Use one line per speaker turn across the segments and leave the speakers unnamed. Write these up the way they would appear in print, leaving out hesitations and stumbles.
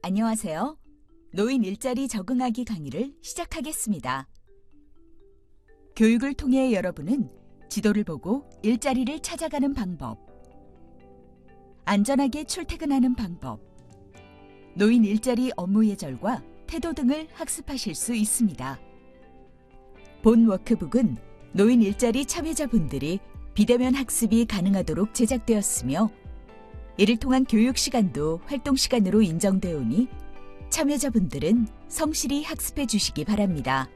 안녕하세요. 노인 일자리 적응하기 강의를 시작하겠습니다. 교육을 통해 여러분은 지도를 보고 일자리를 찾아가는 방법, 안전하게 출퇴근하는 방법, 노인 일자리 업무 예절과 태도 등을 학습하실 수 있습니다. 본 워크북은 노인 일자리 참여자분들이 비대면 학습이 가능하도록 제작되었으며 이를 통한 교육 시간도 활동 시간으로 인정되오니 참여자분들은 성실히 학습해 주시기 바랍니다.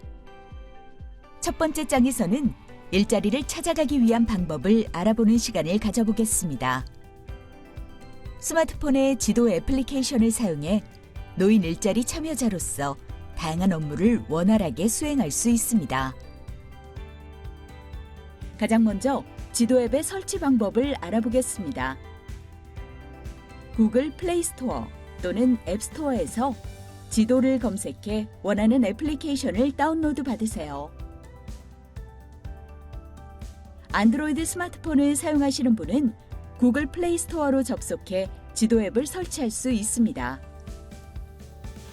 첫 번째 장에서는 일자리를 찾아가기 위한 방법을 알아보는 시간을 가져보겠습니다. 스마트폰의 지도 애플리케이션을 사용해 노인 일자리 참여자로서 다양한 업무를 원활하게 수행할 수 있습니다. 가장 먼저 지도 앱의 설치 방법을 알아보겠습니다. 구글 플레이 스토어 또는 앱 스토어에서 지도를 검색해 원하는 애플리케이션을 다운로드 받으세요. 안드로이드 스마트폰을 사용하시는 분은 구글 플레이 스토어로 접속해 지도 앱을 설치할 수 있습니다.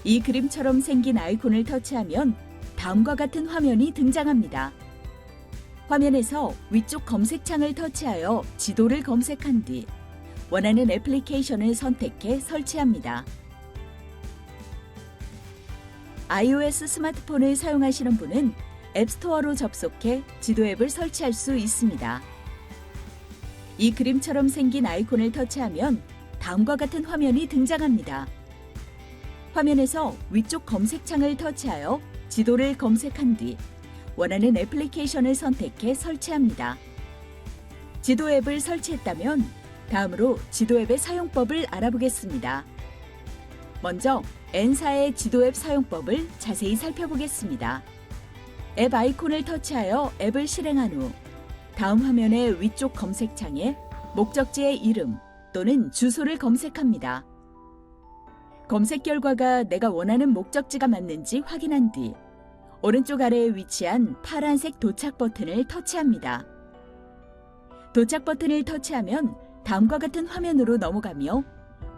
이 그림처럼 생긴 아이콘을 터치하면 다음과 같은 화면이 등장합니다. 화면에서 위쪽 검색창을 터치하여 지도를 검색한 뒤 원하는 애플리케이션을 선택해 설치합니다. iOS 스마트폰을 사용하시는 분은 앱스토어로 접속해 지도 앱을 설치할 수 있습니다. 이 그림처럼 생긴 아이콘을 터치하면 다음과 같은 화면이 등장합니다. 화면에서 위쪽 검색창을 터치하여 지도를 검색한 뒤 원하는 애플리케이션을 선택해 설치합니다. 지도 앱을 설치했다면 다음으로 지도 앱의 사용법을 알아보겠습니다. 먼저 N사의 지도 앱 사용법을 자세히 살펴보겠습니다. 앱 아이콘을 터치하여 앱을 실행한 후 다음 화면의 위쪽 검색창에 목적지의 이름 또는 주소를 검색합니다. 검색 결과가 내가 원하는 목적지가 맞는지 확인한 뒤 오른쪽 아래에 위치한 파란색 도착 버튼을 터치합니다. 도착 버튼을 터치하면 다음과 같은 화면으로 넘어가며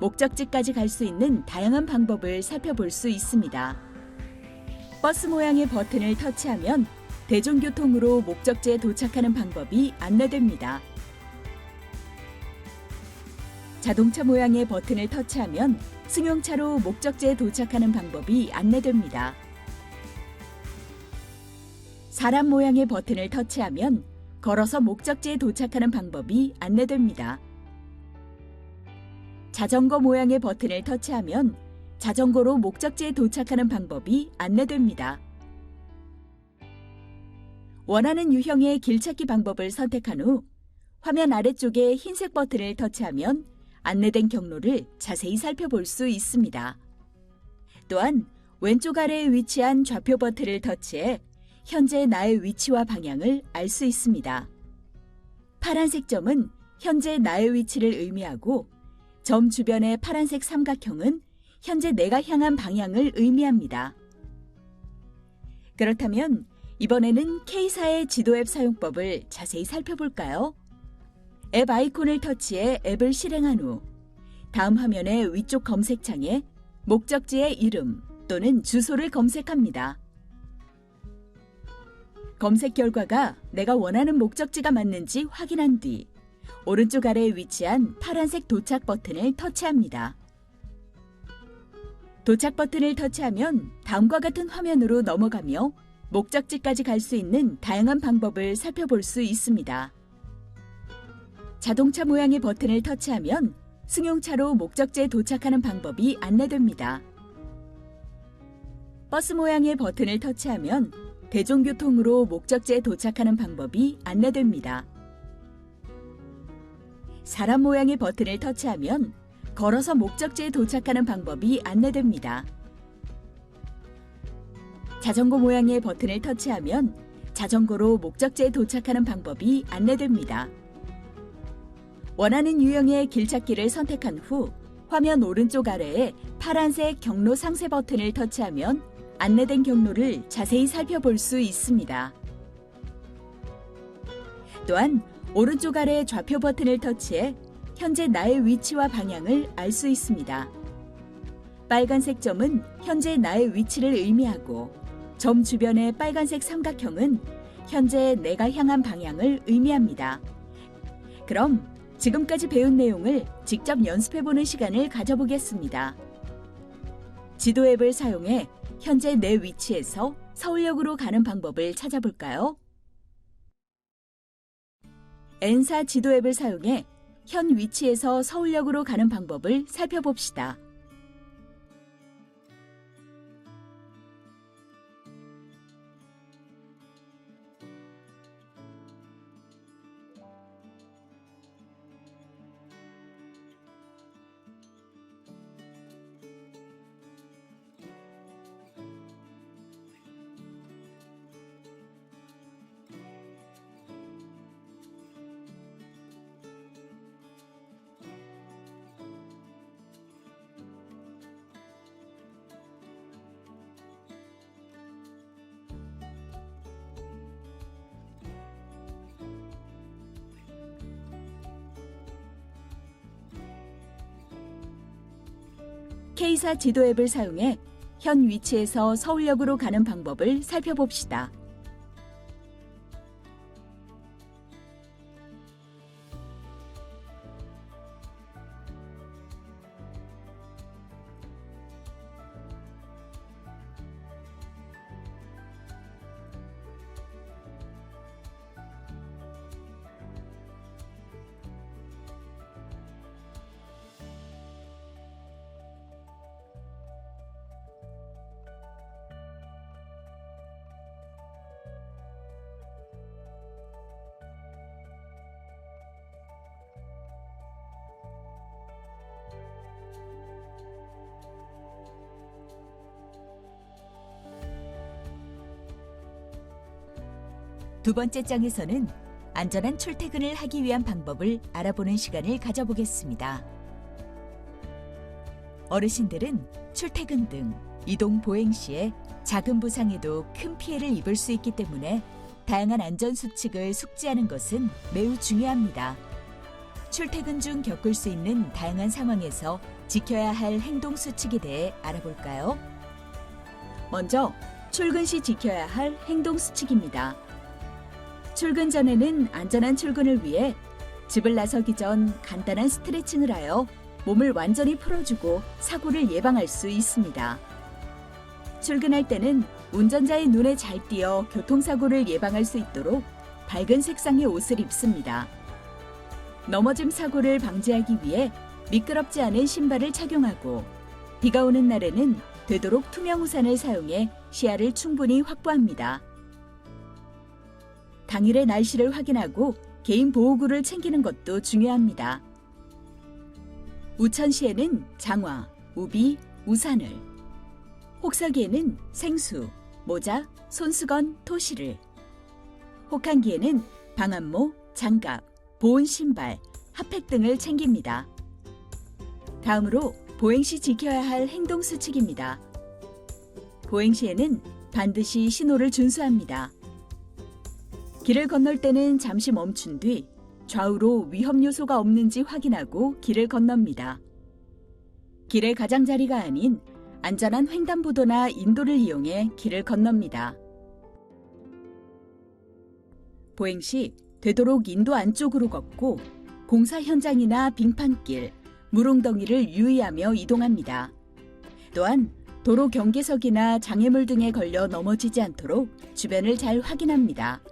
목적지까지 갈 수 있는 다양한 방법을 살펴볼 수 있습니다. 버스 모양의 버튼을 터치하면 대중교통으로 목적지에 도착하는 방법이 안내됩니다. 자동차 모양의 버튼을 터치하면 승용차로 목적지에 도착하는 방법이 안내됩니다. 사람 모양의 버튼을 터치하면 걸어서 목적지에 도착하는 방법이 안내됩니다. 자전거 모양의 버튼을 터치하면 자전거로 목적지에 도착하는 방법이 안내됩니다. 원하는 유형의 길찾기 방법을 선택한 후 화면 아래쪽에 흰색 버튼을 터치하면 안내된 경로를 자세히 살펴볼 수 있습니다. 또한 왼쪽 아래에 위치한 좌표 버튼을 터치해 현재 나의 위치와 방향을 알 수 있습니다. 파란색 점은 현재 나의 위치를 의미하고 점 주변의 파란색 삼각형은 현재 내가 향한 방향을 의미합니다. 그렇다면 이번에는 K사의 지도 앱 사용법을 자세히 살펴볼까요? 앱 아이콘을 터치해 앱을 실행한 후 다음 화면의 위쪽 검색창에 목적지의 이름 또는 주소를 검색합니다. 검색 결과가 내가 원하는 목적지가 맞는지 확인한 뒤 오른쪽 아래에 위치한 파란색 도착 버튼을 터치합니다. 도착 버튼을 터치하면 다음과 같은 화면으로 넘어가며 목적지까지 갈 수 있는 다양한 방법을 살펴볼 수 있습니다. 자동차 모양의 버튼을 터치하면 승용차로 목적지에 도착하는 방법이 안내됩니다. 버스 모양의 버튼을 터치하면 대중교통으로 목적지에 도착하는 방법이 안내됩니다. 사람 모양의 버튼을 터치하면 걸어서 목적지에 도착하는 방법이 안내됩니다. 자전거 모양의 버튼을 터치하면 자전거로 목적지에 도착하는 방법이 안내됩니다. 원하는 유형의 길찾기를 선택한 후 화면 오른쪽 아래에 파란색 경로 상세 버튼을 터치하면 안내된 경로를 자세히 살펴볼 수 있습니다. 또한 오른쪽 아래 좌표 버튼을 터치해 현재 나의 위치와 방향을 알 수 있습니다. 빨간색 점은 현재 나의 위치를 의미하고 점 주변의 빨간색 삼각형은 현재 내가 향한 방향을 의미합니다. 그럼 지금까지 배운 내용을 직접 연습해보는 시간을 가져보겠습니다. 지도 앱을 사용해 현재 내 위치에서 서울역으로 가는 방법을 찾아볼까요? N사 지도 앱을 사용해 현 위치에서 서울역으로 가는 방법을 살펴봅시다. K사 지도 앱을 사용해 현 위치에서 서울역으로 가는 방법을 살펴봅시다. 두 번째 장에서는 안전한 출퇴근을 하기 위한 방법을 알아보는 시간을 가져보겠습니다. 어르신들은 출퇴근 등 이동 보행 시에 작은 부상에도 큰 피해를 입을 수 있기 때문에 다양한 안전 수칙을 숙지하는 것은 매우 중요합니다. 출퇴근 중 겪을 수 있는 다양한 상황에서 지켜야 할 행동 수칙에 대해 알아볼까요? 먼저 출근 시 지켜야 할 행동 수칙입니다. 출근 전에는 안전한 출근을 위해 집을 나서기 전 간단한 스트레칭을 하여 몸을 완전히 풀어주고 사고를 예방할 수 있습니다. 출근할 때는 운전자의 눈에 잘 띄어 교통사고를 예방할 수 있도록 밝은 색상의 옷을 입습니다. 넘어짐 사고를 방지하기 위해 미끄럽지 않은 신발을 착용하고 비가 오는 날에는 되도록 투명 우산을 사용해 시야를 충분히 확보합니다. 당일의 날씨를 확인하고 개인 보호구를 챙기는 것도 중요합니다. 우천시에는 장화, 우비, 우산을, 혹서기에는 생수, 모자, 손수건, 토시를, 혹한기에는 방한모, 장갑, 보온 신발, 핫팩 등을 챙깁니다. 다음으로 보행 시 지켜야 할 행동 수칙입니다. 보행 시에는 반드시 신호를 준수합니다. 길을 건널 때는 잠시 멈춘 뒤 좌우로 위험 요소가 없는지 확인하고 길을 건넙니다. 길의 가장자리가 아닌 안전한 횡단보도나 인도를 이용해 길을 건넙니다. 보행 시 되도록 인도 안쪽으로 걷고 공사 현장이나 빙판길, 물웅덩이를 유의하며 이동합니다. 또한 도로 경계석이나 장애물 등에 걸려 넘어지지 않도록 주변을 잘 확인합니다.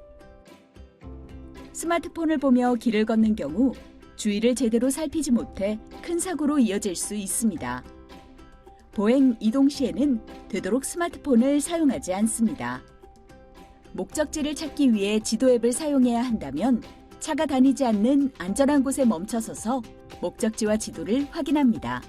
스마트폰을 보며 길을 걷는 경우 주위를 제대로 살피지 못해 큰 사고로 이어질 수 있습니다. 보행 이동 시에는 되도록 스마트폰을 사용하지 않습니다. 목적지를 찾기 위해 지도 앱을 사용해야 한다면 차가 다니지 않는 안전한 곳에 멈춰서서 목적지와 지도를 확인합니다.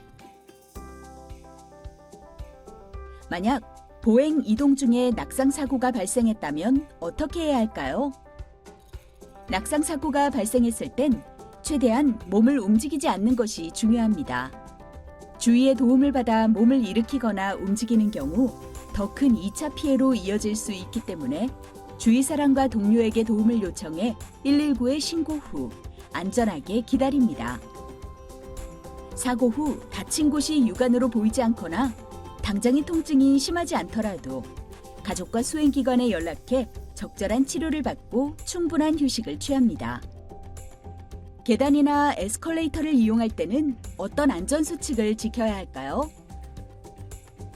만약 보행 이동 중에 낙상 사고가 발생했다면 어떻게 해야 할까요? 낙상 사고가 발생했을 땐 최대한 몸을 움직이지 않는 것이 중요합니다. 주위의 도움을 받아 몸을 일으키거나 움직이는 경우 더 큰 2차 피해로 이어질 수 있기 때문에 주위 사람과 동료에게 도움을 요청해 119에 신고 후 안전하게 기다립니다. 사고 후 다친 곳이 육안으로 보이지 않거나 당장의 통증이 심하지 않더라도 가족과 수행기관에 연락해 적절한 치료를 받고 충분한 휴식을 취합니다. 계단이나 에스컬레이터를 이용할 때는 어떤 안전수칙을 지켜야 할까요?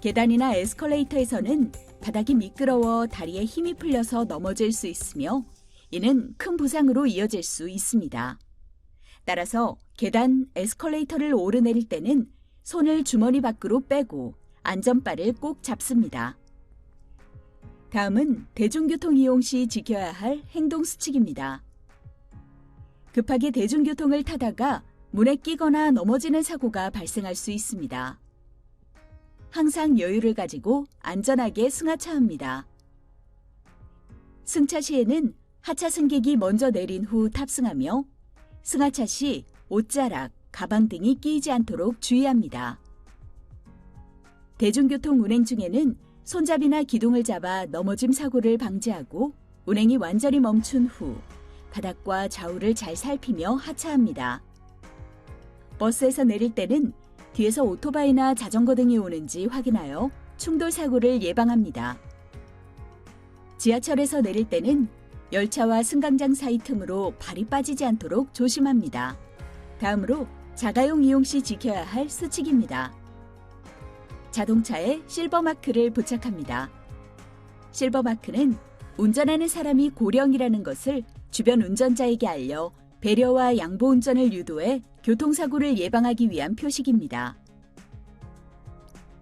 계단이나 에스컬레이터에서는 바닥이 미끄러워 다리에 힘이 풀려서 넘어질 수 있으며 이는 큰 부상으로 이어질 수 있습니다. 따라서 계단, 에스컬레이터를 오르내릴 때는 손을 주머니 밖으로 빼고 안전바를 꼭 잡습니다. 다음은 대중교통 이용 시 지켜야 할 행동 수칙입니다. 급하게 대중교통을 타다가 문에 끼거나 넘어지는 사고가 발생할 수 있습니다. 항상 여유를 가지고 안전하게 승하차 합니다. 승차 시에는 하차 승객이 먼저 내린 후 탑승하며 승하차 시 옷자락, 가방 등이 끼이지 않도록 주의합니다. 대중교통 운행 중에는 손잡이나 기둥을 잡아 넘어짐 사고를 방지하고 운행이 완전히 멈춘 후 바닥과 좌우를 잘 살피며 하차합니다. 버스에서 내릴 때는 뒤에서 오토바이나 자전거 등이 오는지 확인하여 충돌 사고를 예방합니다. 지하철에서 내릴 때는 열차와 승강장 사이 틈으로 발이 빠지지 않도록 조심합니다. 다음으로 자가용 이용 시 지켜야 할 수칙입니다. 자동차에 실버마크를 부착합니다. 실버마크는 운전하는 사람이 고령이라는 것을 주변 운전자에게 알려 배려와 양보 운전을 유도해 교통사고를 예방하기 위한 표식입니다.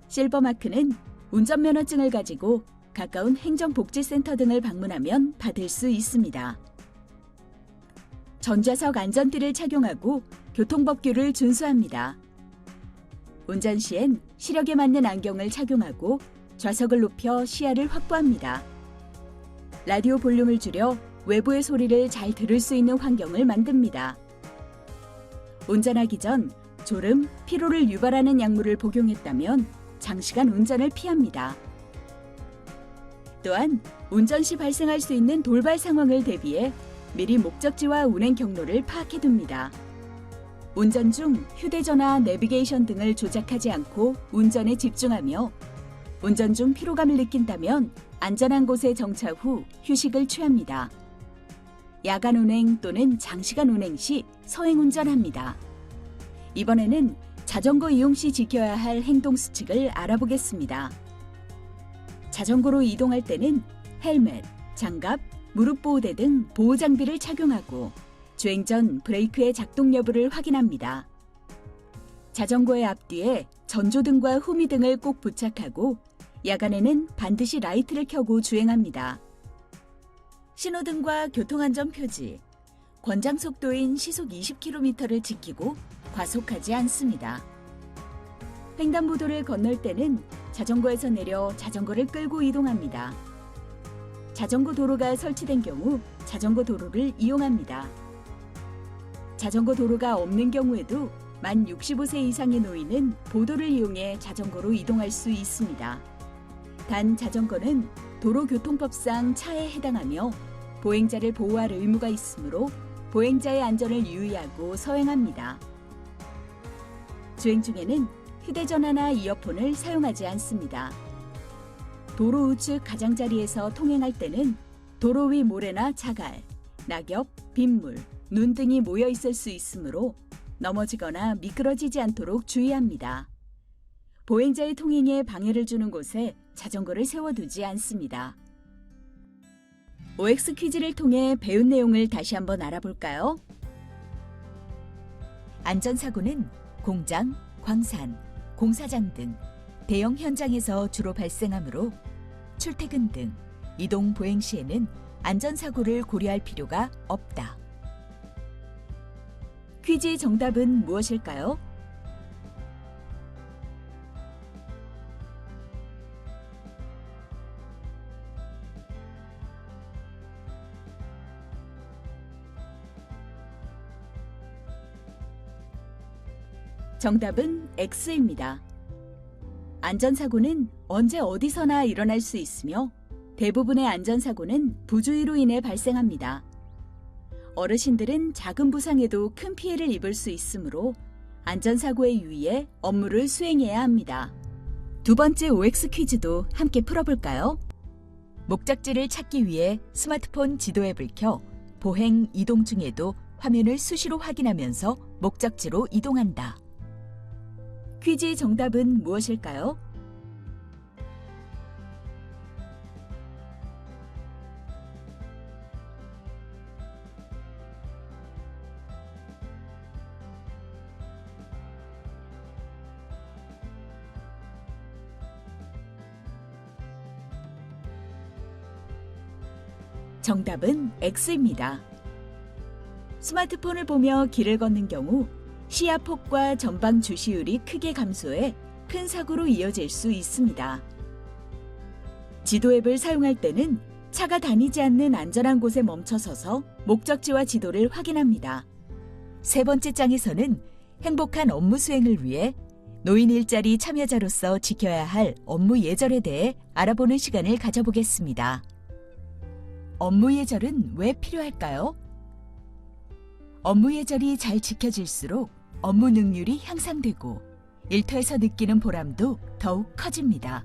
실버마크는 운전면허증을 가지고 가까운 행정복지센터 등을 방문하면 받을 수 있습니다. 전좌석 안전띠를 착용하고 교통법규를 준수합니다. 운전 시엔 시력에 맞는 안경을 착용하고 좌석을 높여 시야를 확보합니다. 라디오 볼륨을 줄여 외부의 소리를 잘 들을 수 있는 환경을 만듭니다. 운전하기 전 졸음, 피로를 유발하는 약물을 복용했다면 장시간 운전을 피합니다. 또한 운전 시 발생할 수 있는 돌발 상황을 대비해 미리 목적지와 운행 경로를 파악해둡니다. 운전 중 휴대전화, 내비게이션 등을 조작하지 않고 운전에 집중하며 운전 중 피로감을 느낀다면 안전한 곳에 정차 후 휴식을 취합니다. 야간 운행 또는 장시간 운행 시 서행 운전합니다. 이번에는 자전거 이용 시 지켜야 할 행동 수칙을 알아보겠습니다. 자전거로 이동할 때는 헬멧, 장갑, 무릎 보호대 등 보호 장비를 착용하고 주행 전 브레이크의 작동 여부를 확인합니다. 자전거의 앞뒤에 전조등과 후미등을 꼭 부착하고 야간에는 반드시 라이트를 켜고 주행합니다. 신호등과 교통안전 표지, 권장 속도인 시속 20km를 지키고 과속하지 않습니다. 횡단보도를 건널 때는 자전거에서 내려 자전거를 끌고 이동합니다. 자전거 도로가 설치된 경우 자전거 도로를 이용합니다. 자전거 도로가 없는 경우에도 만 65세 이상의 노인은 보도를 이용해 자전거로 이동할 수 있습니다. 단 자전거는 도로교통법상 차에 해당하며 보행자를 보호할 의무가 있으므로 보행자의 안전을 유의하고 서행합니다. 주행 중에는 휴대전화나 이어폰을 사용하지 않습니다. 도로 우측 가장자리에서 통행할 때는 도로 위 모래나 자갈, 낙엽, 빗물, 눈 등이 모여 있을 수 있으므로 넘어지거나 미끄러지지 않도록 주의합니다. 보행자의 통행에 방해를 주는 곳에 자전거를 세워두지 않습니다. OX 퀴즈를 통해 배운 내용을 다시 한번 알아볼까요? 안전사고는 공장, 광산, 공사장 등 대형 현장에서 주로 발생하므로 출퇴근 등 이동 보행 시에는 안전사고를 고려할 필요가 없다. 퀴즈의 정답은 무엇일까요? 정답은 X입니다. 안전사고는 언제 어디서나 일어날 수 있으며 대부분의 안전사고는 부주의로 인해 발생합니다. 어르신들은 작은 부상에도 큰 피해를 입을 수 있으므로 안전사고에 유의해 업무를 수행해야 합니다. 두 번째 OX 퀴즈도 함께 풀어볼까요? 목적지를 찾기 위해 스마트폰 지도 앱을 켜 보행, 이동 중에도 화면을 수시로 확인하면서 목적지로 이동한다. 퀴즈의 정답은 무엇일까요? 정답은 X입니다. 스마트폰을 보며 길을 걷는 경우 시야폭과 전방 주시율이 크게 감소해 큰 사고로 이어질 수 있습니다. 지도 앱을 사용할 때는 차가 다니지 않는 안전한 곳에 멈춰서서 목적지와 지도를 확인합니다. 세 번째 장에서는 행복한 업무 수행을 위해 노인 일자리 참여자로서 지켜야 할 업무 예절에 대해 알아보는 시간을 가져보겠습니다. 업무 예절은 왜 필요할까요? 업무 예절이 잘 지켜질수록 업무 능률이 향상되고 일터에서 느끼는 보람도 더욱 커집니다.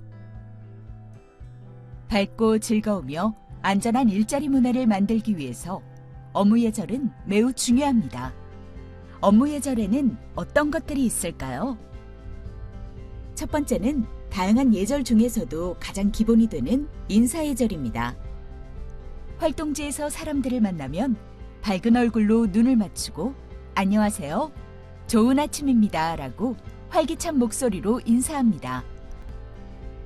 밝고 즐거우며 안전한 일자리 문화를 만들기 위해서 업무 예절은 매우 중요합니다. 업무 예절에는 어떤 것들이 있을까요? 첫 번째는 다양한 예절 중에서도 가장 기본이 되는 인사 예절입니다. 활동지에서 사람들을 만나면 밝은 얼굴로 눈을 맞추고 안녕하세요, 좋은 아침입니다 라고 활기찬 목소리로 인사합니다.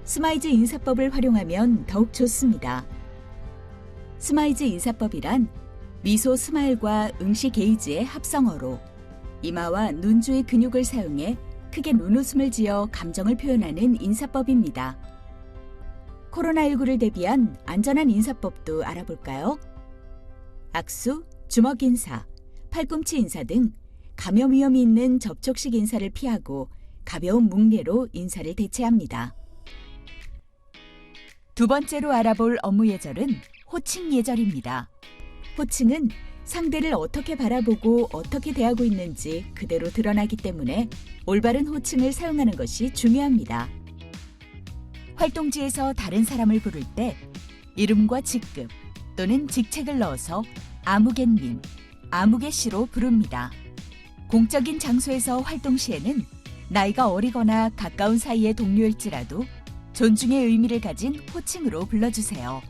스마이즈 인사법을 활용하면 더욱 좋습니다. 스마이즈 인사법이란 미소 스마일과 응시 게이지의 합성어로 이마와 눈 주의 근육을 사용해 크게 눈웃음을 지어 감정을 표현하는 인사법입니다. 코로나19를 대비한 안전한 인사법도 알아볼까요? 악수, 주먹 인사, 팔꿈치 인사 등 감염 위험이 있는 접촉식 인사를 피하고 가벼운 뭉례로 인사를 대체합니다. 두 번째로 알아볼 업무 예절은 호칭 예절입니다. 호칭은 상대를 어떻게 바라보고 어떻게 대하고 있는지 그대로 드러나기 때문에 올바른 호칭을 사용하는 것이 중요합니다. 활동지에서 다른 사람을 부를 때 이름과 직급 또는 직책을 넣어서 아무개님, 아무개씨로 부릅니다. 공적인 장소에서 활동 시에는 나이가 어리거나 가까운 사이의 동료일지라도 존중의 의미를 가진 호칭으로 불러주세요.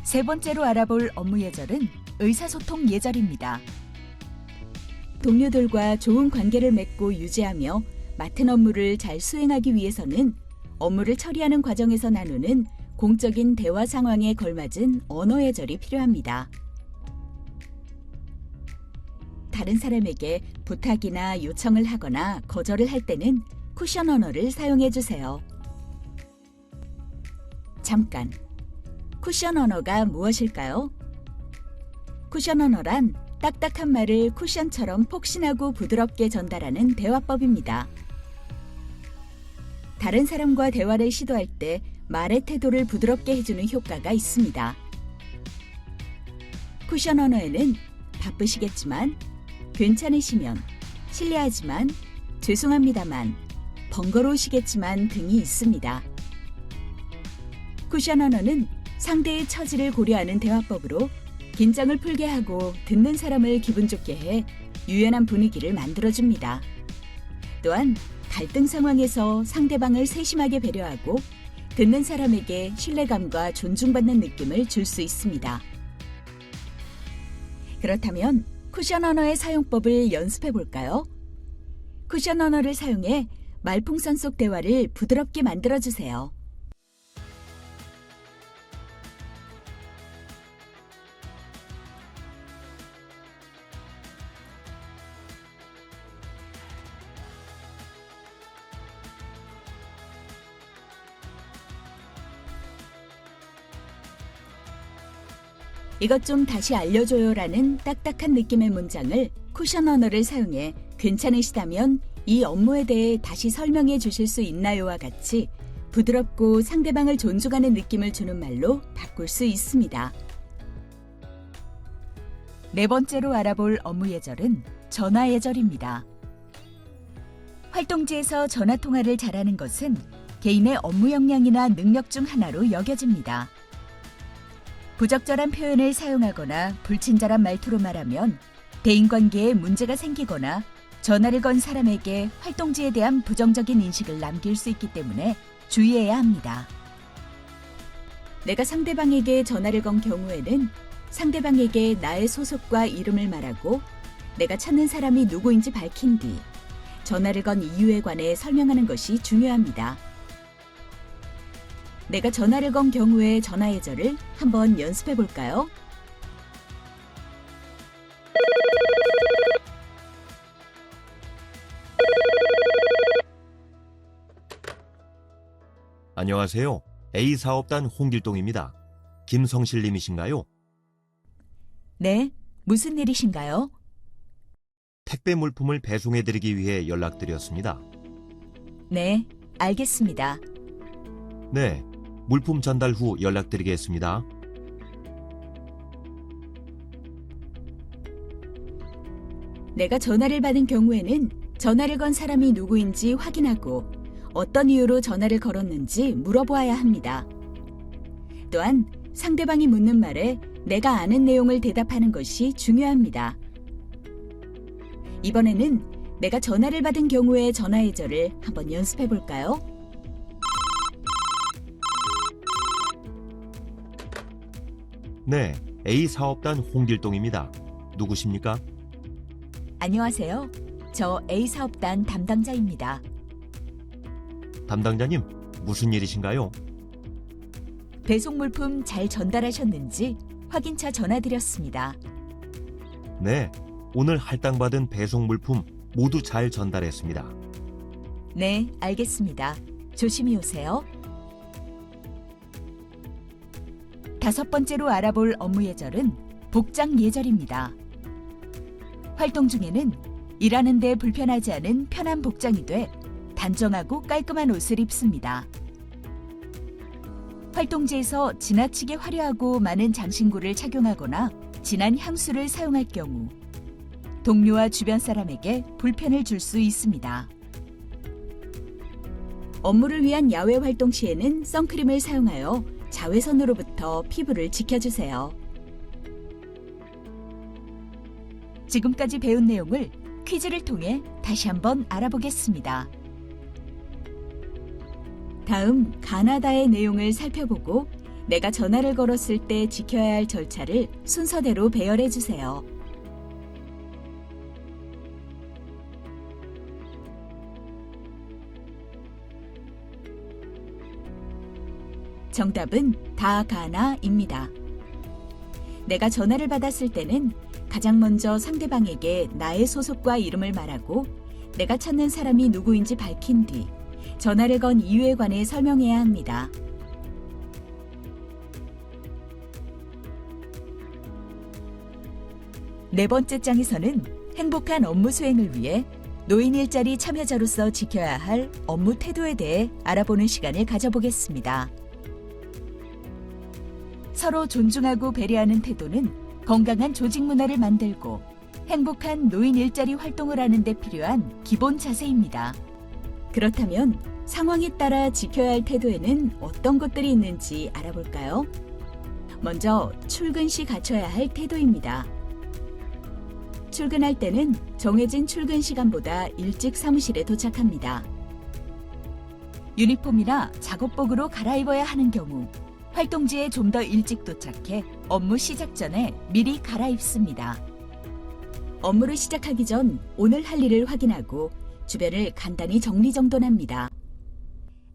세 번째로 알아볼 업무 예절은 의사소통 예절입니다. 동료들과 좋은 관계를 맺고 유지하며 맡은 업무를 잘 수행하기 위해서는 업무를 처리하는 과정에서 나누는 공적인 대화 상황에 걸맞은 언어 예절이 필요합니다. 다른 사람에게 부탁이나 요청을 하거나 거절을 할 때는 쿠션 언어를 사용해 주세요. 잠깐, 쿠션 언어가 무엇일까요? 쿠션 언어란 딱딱한 말을 쿠션처럼 폭신하고 부드럽게 전달하는 대화법입니다. 다른 사람과 대화를 시도할 때 말의 태도를 부드럽게 해주는 효과가 있습니다. 쿠션 언어에는 바쁘시겠지만, 괜찮으시면, 실례하지만, 죄송합니다만, 번거로우시겠지만 등이 있습니다. 쿠션 언어는 상대의 처지를 고려하는 대화법으로 긴장을 풀게 하고 듣는 사람을 기분 좋게 해 유연한 분위기를 만들어줍니다. 또한 갈등 상황에서 상대방을 세심하게 배려하고 듣는 사람에게 신뢰감과 존중받는 느낌을 줄 수 있습니다. 그렇다면 쿠션 언어의 사용법을 연습해 볼까요? 쿠션 언어를 사용해 말풍선 속 대화를 부드럽게 만들어주세요. 이것 좀 다시 알려줘요라는 딱딱한 느낌의 문장을 쿠션 언어를 사용해 괜찮으시다면 이 업무에 대해 다시 설명해 주실 수 있나요와 같이 부드럽고 상대방을 존중하는 느낌을 주는 말로 바꿀 수 있습니다. 네 번째로 알아볼 업무 예절은 전화 예절입니다. 활동지에서 전화 통화를 잘하는 것은 개인의 업무 역량이나 능력 중 하나로 여겨집니다. 부적절한 표현을 사용하거나 불친절한 말투로 말하면 대인관계에 문제가 생기거나 전화를 건 사람에게 활동지에 대한 부정적인 인식을 남길 수 있기 때문에 주의해야 합니다. 내가 상대방에게 전화를 건 경우에는 상대방에게 나의 소속과 이름을 말하고 내가 찾는 사람이 누구인지 밝힌 뒤 전화를 건 이유에 관해 설명하는 것이 중요합니다. 내가 전화를 건 경우의 전화 예절을 한번 연습해 볼까요?
안녕하세요. A사업단 홍길동입니다. 김성실님이신가요?
네, 무슨 일이신가요?
택배 물품을 배송해드리기 위해 연락드렸습니다.
네, 알겠습니다.
네, 물품 전달 후 연락드리겠습니다.
내가 전화를 받은 경우에는 전화를 건 사람이 누구인지 확인하고 어떤 이유로 전화를 걸었는지 물어보아야 합니다. 또한 상대방이 묻는 말에 내가 아는 내용을 대답하는 것이 중요합니다. 이번에는 내가 전화를 받은 경우의 전화 예절을 한번 연습해 볼까요?
네, A사업단 홍길동입니다. 누구십니까?
안녕하세요. 저 A사업단 담당자입니다.
담당자님, 무슨 일이신가요?
배송 물품 잘 전달하셨는지 확인차 전화드렸습니다.
네, 오늘 할당받은 배송 물품 모두 잘 전달했습니다.
네, 알겠습니다. 조심히 오세요. 5번째로 알아볼 업무 예절은 복장 예절입니다. 활동 중에는 일하는 데 불편하지 않은 편한 복장이 돼 단정하고 깔끔한 옷을 입습니다. 활동지에서 지나치게 화려하고 많은 장신구를 착용하거나 진한 향수를 사용할 경우 동료와 주변 사람에게 불편을 줄 수 있습니다. 업무를 위한 야외 활동 시에는 선크림을 사용하여 자외선으로부터 피부를 지켜주세요. 지금까지 배운 내용을 퀴즈를 통해 다시 한번 알아보겠습니다. 다음 가나다의 내용을 살펴보고 내가 전화를 걸었을 때 지켜야 할 절차를 순서대로 배열해 주세요. 정답은 다 가나입니다. 내가 전화를 받았을 때는 가장 먼저 상대방에게 나의 소속과 이름을 말하고 내가 찾는 사람이 누구인지 밝힌 뒤 전화를 건 이유에 관해 설명해야 합니다. 네 번째 장에서는 행복한 업무 수행을 위해 노인 일자리 참여자로서 지켜야 할 업무 태도에 대해 알아보는 시간을 가져보겠습니다. 서로 존중하고 배려하는 태도는 건강한 조직 문화를 만들고 행복한 노인 일자리 활동을 하는 데 필요한 기본 자세입니다. 그렇다면 상황에 따라 지켜야 할 태도에는 어떤 것들이 있는지 알아볼까요? 먼저 출근 시 갖춰야 할 태도입니다. 출근할 때는 정해진 출근 시간보다 일찍 사무실에 도착합니다. 유니폼이나 작업복으로 갈아입어야 하는 경우 활동지에 좀 더 일찍 도착해 업무 시작 전에 미리 갈아입습니다. 업무를 시작하기 전 오늘 할 일을 확인하고 주변을 간단히 정리정돈합니다.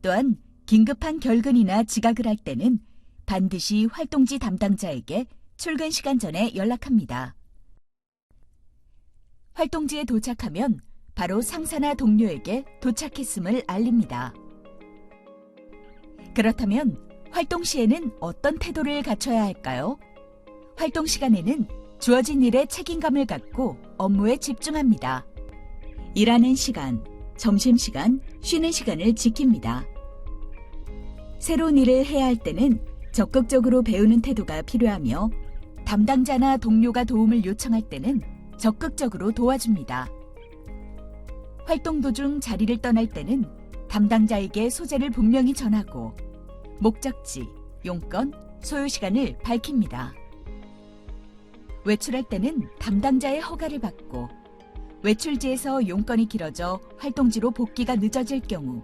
또한 긴급한 결근이나 지각을 할 때는 반드시 활동지 담당자에게 출근 시간 전에 연락합니다. 활동지에 도착하면 바로 상사나 동료에게 도착했음을 알립니다. 그렇다면 활동 시에는 어떤 태도를 갖춰야 할까요? 활동 시간에는 주어진 일에 책임감을 갖고 업무에 집중합니다. 일하는 시간, 점심시간, 쉬는 시간을 지킵니다. 새로운 일을 해야 할 때는 적극적으로 배우는 태도가 필요하며 담당자나 동료가 도움을 요청할 때는 적극적으로 도와줍니다. 활동 도중 자리를 떠날 때는 담당자에게 소재를 분명히 전하고 목적지, 용건, 소요 시간을 밝힙니다. 외출할 때는 담당자의 허가를 받고 외출지에서 용건이 길어져 활동지로 복귀가 늦어질 경우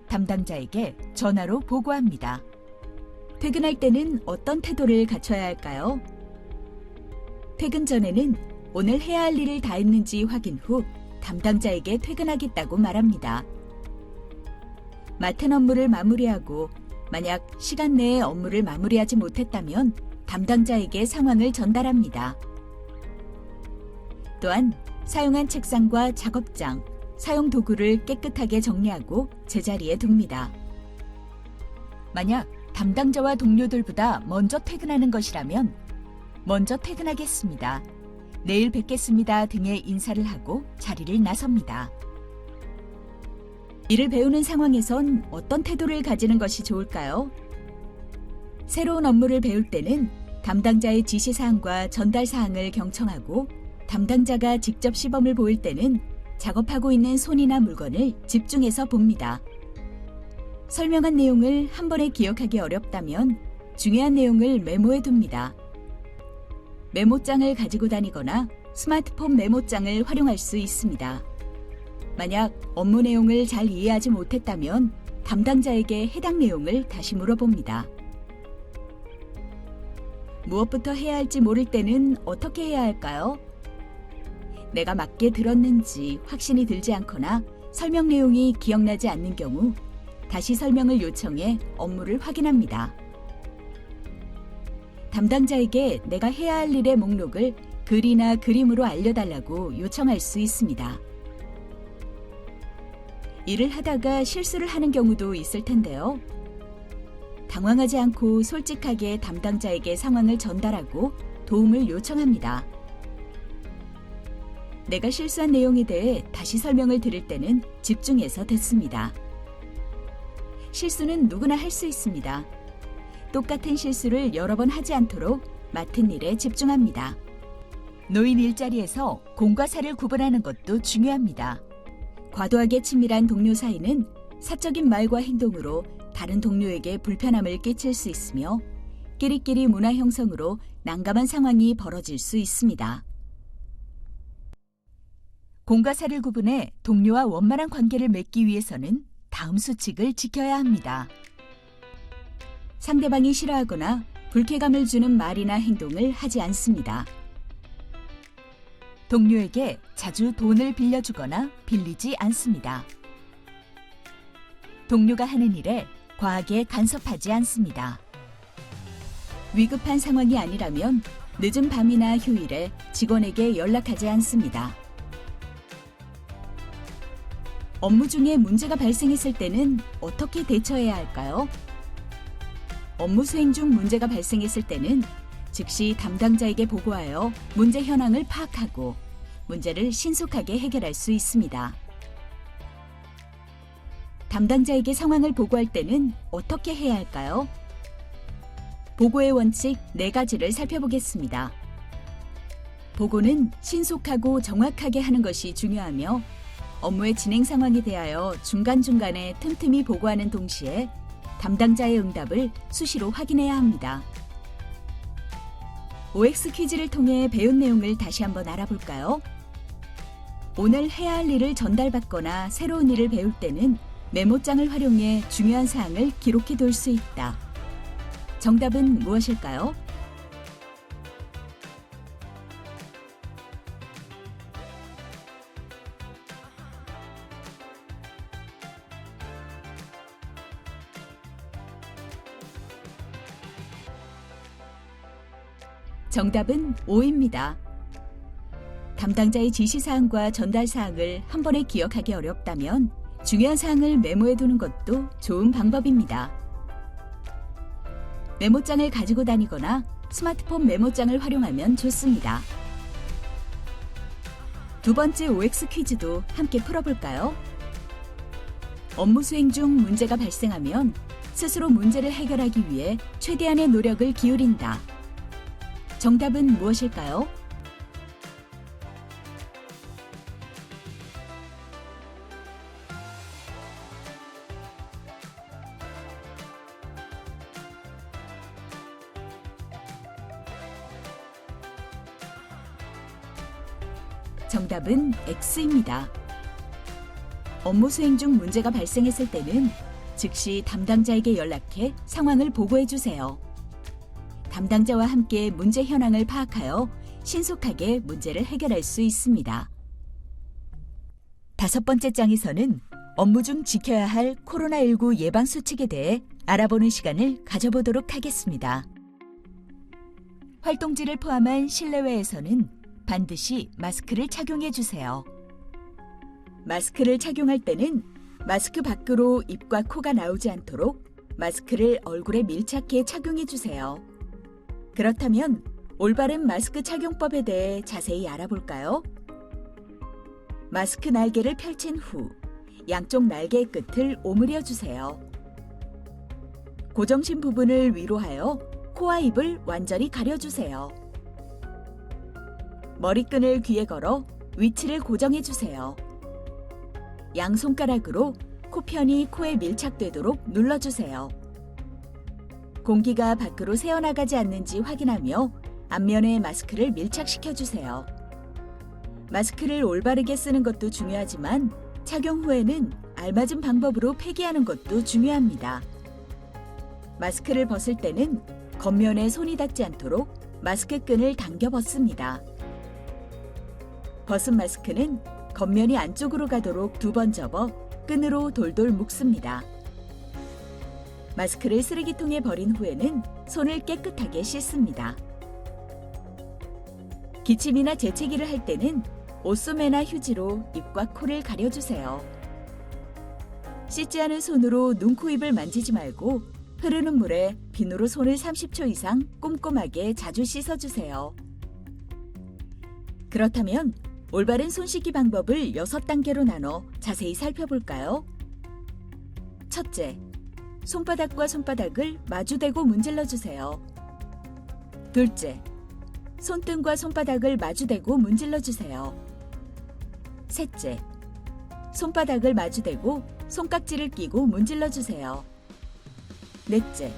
담당자에게 전화로 보고합니다. 퇴근할 때는 어떤 태도를 갖춰야 할까요? 퇴근 전에는 오늘 해야 할 일을 다 했는지 확인 후 담당자에게 퇴근하겠다고 말합니다. 맡은 업무를 마무리하고 만약 시간 내에 업무를 마무리하지 못했다면 담당자에게 상황을 전달합니다. 또한 사용한 책상과 작업장, 사용 도구를 깨끗하게 정리하고 제자리에 둡니다. 만약 담당자와 동료들보다 먼저 퇴근하는 것이라면 먼저 퇴근하겠습니다. 내일 뵙겠습니다 등의 인사를 하고 자리를 나섭니다. 일을 배우는 상황에선 어떤 태도를 가지는 것이 좋을까요? 새로운 업무를 배울 때는 담당자의 지시사항과 전달사항을 경청하고 담당자가 직접 시범을 보일 때는 작업하고 있는 손이나 물건을 집중해서 봅니다. 설명한 내용을 한 번에 기억하기 어렵다면 중요한 내용을 메모해 둡니다. 메모장을 가지고 다니거나 스마트폰 메모장을 활용할 수 있습니다. 만약 업무 내용을 잘 이해하지 못했다면 담당자에게 해당 내용을 다시 물어봅니다. 무엇부터 해야 할지 모를 때는 어떻게 해야 할까요? 내가 맞게 들었는지 확신이 들지 않거나 설명 내용이 기억나지 않는 경우 다시 설명을 요청해 업무를 확인합니다. 담당자에게 내가 해야 할 일의 목록을 글이나 그림으로 알려달라고 요청할 수 있습니다. 일을 하다가 실수를 하는 경우도 있을 텐데요. 당황하지 않고 솔직하게 담당자에게 상황을 전달하고 도움을 요청합니다. 내가 실수한 내용에 대해 다시 설명을 드릴 때는 집중해서 듣습니다. 실수는 누구나 할 수 있습니다. 똑같은 실수를 여러 번 하지 않도록 맡은 일에 집중합니다. 노인 일자리에서 공과 사를 구분하는 것도 중요합니다. 과도하게 친밀한 동료 사이는 사적인 말과 행동으로 다른 동료에게 불편함을 끼칠 수 있으며 끼리끼리 문화 형성으로 난감한 상황이 벌어질 수 있습니다. 공과 사를 구분해 동료와 원만한 관계를 맺기 위해서는 다음 수칙을 지켜야 합니다. 상대방이 싫어하거나 불쾌감을 주는 말이나 행동을 하지 않습니다. 동료에게 자주 돈을 빌려주거나 빌리지 않습니다. 동료가 하는 일에 과하게 간섭하지 않습니다. 위급한 상황이 아니라면 늦은 밤이나 휴일에 직원에게 연락하지 않습니다. 업무 중에 문제가 발생했을 때는 어떻게 대처해야 할까요? 업무 수행 중 문제가 발생했을 때는 즉시 담당자에게 보고하여 문제 현황을 파악하고 문제를 신속하게 해결할 수 있습니다. 담당자에게 상황을 보고할 때는 어떻게 해야 할까요? 보고의 원칙 4가지를 살펴보겠습니다. 보고는 신속하고 정확하게 하는 것이 중요하며 업무의 진행 상황에 대하여 중간중간에 틈틈이 보고하는 동시에 담당자의 응답을 수시로 확인해야 합니다. OX 퀴즈를 통해 배운 내용을 다시 한번 알아볼까요? 오늘 해야 할 일을 전달받거나 새로운 일을 배울 때는 메모장을 활용해 중요한 사항을 기록해 둘 수 있다. 정답은 무엇일까요? 정답은 O입니다. 담당자의 지시사항과 전달사항을 한 번에 기억하기 어렵다면 중요한 사항을 메모해두는 것도 좋은 방법입니다. 메모장을 가지고 다니거나 스마트폰 메모장을 활용하면 좋습니다. 두 번째 OX 퀴즈도 함께 풀어볼까요? 업무 수행 중 문제가 발생하면 스스로 문제를 해결하기 위해 최대한의 노력을 기울인다. 정답은 무엇일까요? 정답은 X입니다. 업무 수행 중 문제가 발생했을 때는 즉시 담당자에게 연락해 상황을 보고해 주세요. 담당자와 함께 문제 현황을 파악하여 신속하게 문제를 해결할 수 있습니다. 5번째 장에서는 업무 중 지켜야 할 코로나19 예방 수칙에 대해 알아보는 시간을 가져보도록 하겠습니다. 활동지를 포함한 실내외에서는 반드시 마스크를 착용해 주세요. 마스크를 착용할 때는 마스크 밖으로 입과 코가 나오지 않도록 마스크를 얼굴에 밀착해 착용해 주세요. 그렇다면 올바른 마스크 착용법에 대해 자세히 알아볼까요? 마스크 날개를 펼친 후 양쪽 날개의 끝을 오므려 주세요. 고정심 부분을 위로 하여 코와 입을 완전히 가려주세요. 머리끈을 귀에 걸어 위치를 고정해 주세요. 양 손가락으로 코편이 코에 밀착되도록 눌러주세요. 공기가 밖으로 새어나가지 않는지 확인하며 앞면에 마스크를 밀착시켜 주세요. 마스크를 올바르게 쓰는 것도 중요하지만 착용 후에는 알맞은 방법으로 폐기하는 것도 중요합니다. 마스크를 벗을 때는 겉면에 손이 닿지 않도록 마스크 끈을 당겨 벗습니다. 벗은 마스크는 겉면이 안쪽으로 가도록 2번 접어 끈으로 돌돌 묶습니다. 마스크를 쓰레기통에 버린 후에는 손을 깨끗하게 씻습니다. 기침이나 재채기를 할 때는 옷소매나 휴지로 입과 코를 가려주세요. 씻지 않은 손으로 눈, 코, 입을 만지지 말고 흐르는 물에 비누로 손을 30초 이상 꼼꼼하게 자주 씻어주세요. 그렇다면 올바른 손 씻기 방법을 6단계로 나눠 자세히 살펴볼까요? 첫째, 손바닥과 손바닥을 마주대고 문질러 주세요. 둘째, 손등과 손바닥을 마주대고 문질러 주세요. 셋째, 손바닥을 마주대고 손깍지를 끼고 문질러 주세요. 넷째,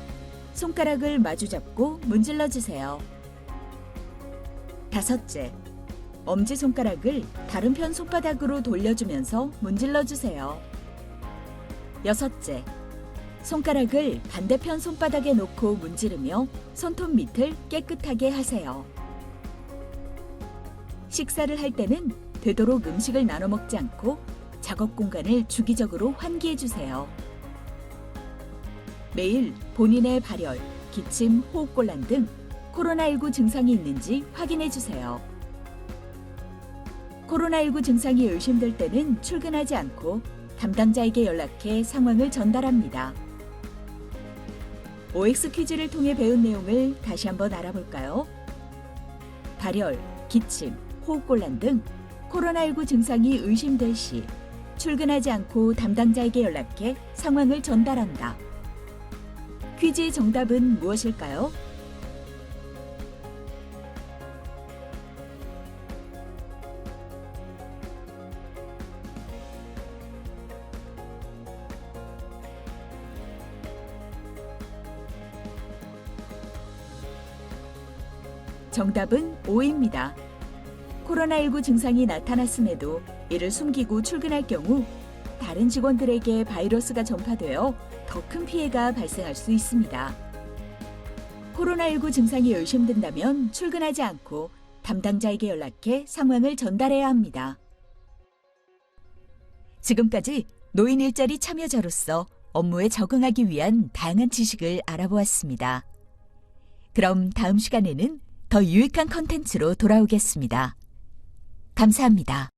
손가락을 마주잡고 문질러 주세요. 다섯째, 엄지손가락을 다른 편 손바닥으로 돌려주면서 문질러 주세요. 여섯째, 손가락을 반대편 손바닥에 놓고 문지르며 손톱 밑을 깨끗하게 하세요. 식사를 할 때는 되도록 음식을 나눠 먹지 않고 작업 공간을 주기적으로 환기해 주세요. 매일 본인의 발열, 기침, 호흡곤란 등 코로나19 증상이 있는지 확인해 주세요. 코로나19 증상이 의심될 때는 출근하지 않고 담당자에게 연락해 상황을 전달합니다. OX 퀴즈를 통해 배운 내용을 다시 한번 알아볼까요? 발열, 기침, 호흡곤란 등 코로나19 증상이 의심될 시 출근하지 않고 담당자에게 연락해 상황을 전달한다. 퀴즈의 정답은 무엇일까요? 정답은 O입니다. 코로나19 증상이 나타났음에도 이를 숨기고 출근할 경우 다른 직원들에게 바이러스가 전파되어 더 큰 피해가 발생할 수 있습니다. 코로나19 증상이 의심된다면 출근하지 않고 담당자에게 연락해 상황을 전달해야 합니다. 지금까지 노인 일자리 참여자로서 업무에 적응하기 위한 다양한 지식을 알아보았습니다. 그럼 다음 시간에는 더 유익한 컨텐츠로 돌아오겠습니다. 감사합니다.